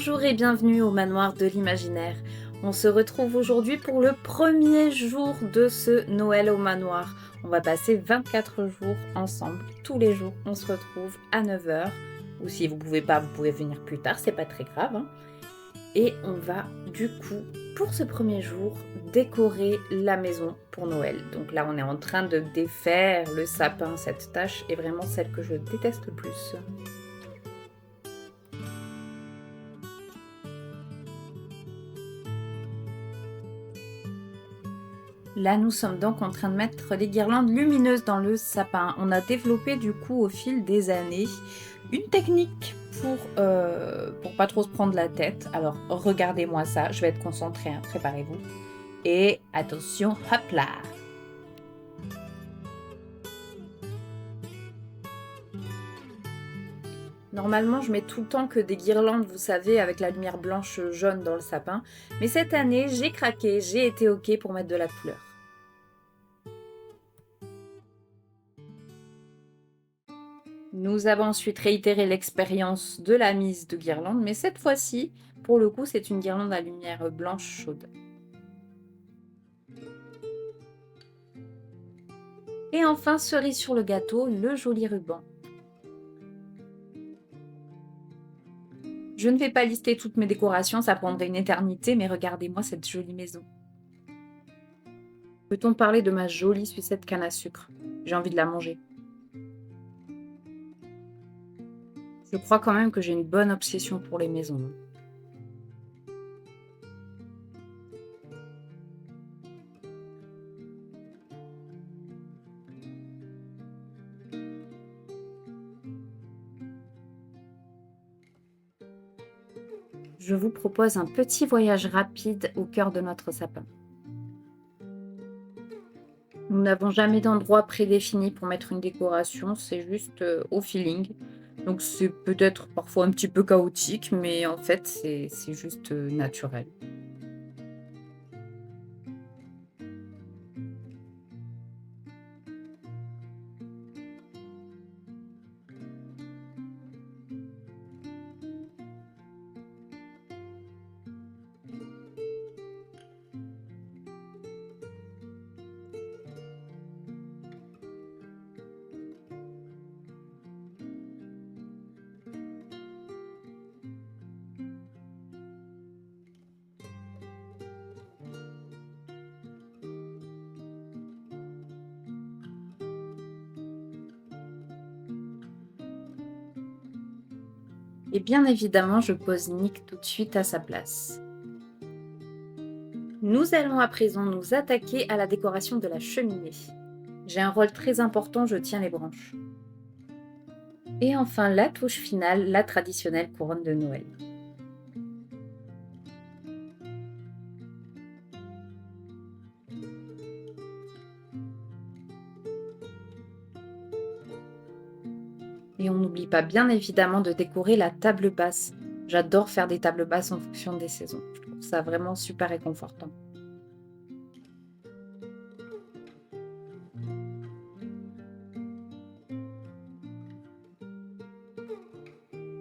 Bonjour et bienvenue au manoir de l'imaginaire. On se retrouve aujourd'hui pour le premier jour de ce Noël au manoir. On va passer 24 jours ensemble. Tous les jours, on se retrouve à 9 h. Ou si vous pouvez pas, vous pouvez venir plus tard, c'est pas très grave, hein. Et on va du coup, pour ce premier jour, décorer la maison pour Noël. Donc là, on est en train de défaire le sapin. Cette tâche est vraiment celle que je déteste le plus. Là, nous sommes donc en train de mettre des guirlandes lumineuses dans le sapin. On a développé du coup au fil des années une technique pour pas trop se prendre la tête. Alors, regardez-moi ça, je vais être concentrée, hein, préparez-vous. Et attention, hop là! Normalement, je mets tout le temps que des guirlandes, vous savez, avec la lumière blanche jaune dans le sapin. Mais cette année, j'ai craqué, j'ai été OK pour mettre de la couleur. Nous avons ensuite réitéré l'expérience de la mise de guirlande, mais cette fois-ci, pour le coup, c'est une guirlande à lumière blanche chaude. Et enfin, cerise sur le gâteau, le joli ruban. Je ne vais pas lister toutes mes décorations, ça prendrait une éternité, mais regardez-moi cette jolie maison. Peut-on parler de ma jolie sucette canne à sucre? J'ai envie de la manger. Je crois quand même que j'ai une bonne obsession pour les maisons. Je vous propose un petit voyage rapide au cœur de notre sapin. Nous n'avons jamais d'endroit prédéfini pour mettre une décoration, c'est juste au feeling. Donc c'est peut-être parfois un petit peu chaotique, mais en fait c'est juste naturel. Et bien évidemment, je pose Nick tout de suite à sa place. Nous allons à présent nous attaquer à la décoration de la cheminée. J'ai un rôle très important, je tiens les branches. Et enfin, la touche finale, la traditionnelle couronne de Noël. Et on n'oublie pas bien évidemment de décorer la table basse. J'adore faire des tables basses en fonction des saisons. Je trouve ça vraiment super réconfortant.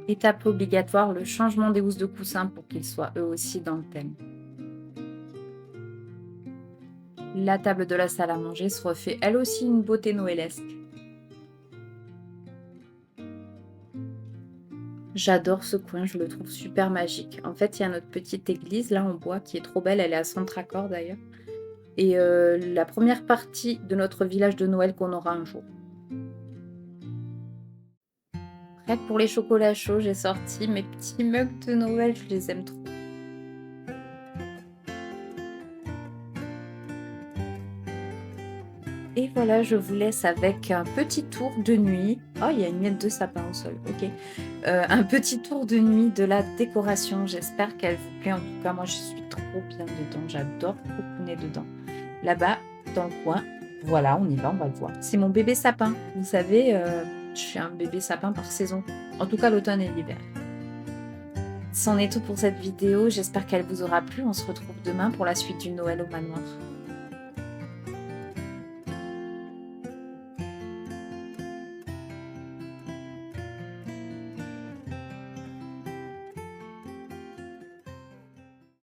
Étape obligatoire, le changement des housses de coussin pour qu'ils soient eux aussi dans le thème. La table de la salle à manger se refait elle aussi une beauté noëlesque. J'adore ce coin, je le trouve super magique. En fait, il y a notre petite église là en bois qui est trop belle, elle est à Centraccord d'ailleurs. Et la première partie de notre village de Noël qu'on aura un jour. Prête pour les chocolats chauds, j'ai sorti mes petits mugs de Noël, je les aime trop. Et voilà, je vous laisse avec un petit tour de nuit. Oh, il y a une miette de sapin au sol, ok. Un petit tour de nuit de la décoration. J'espère qu'elle vous plaît. En tout cas, moi, je suis trop bien dedans. J'adore cocooner dedans. Là-bas, dans le coin, voilà, on y va, on va le voir. C'est mon bébé sapin. Vous savez, je suis un bébé sapin par saison. En tout cas, l'automne et l'hiver. C'en est tout pour cette vidéo. J'espère qu'elle vous aura plu. On se retrouve demain pour la suite du Noël au manoir.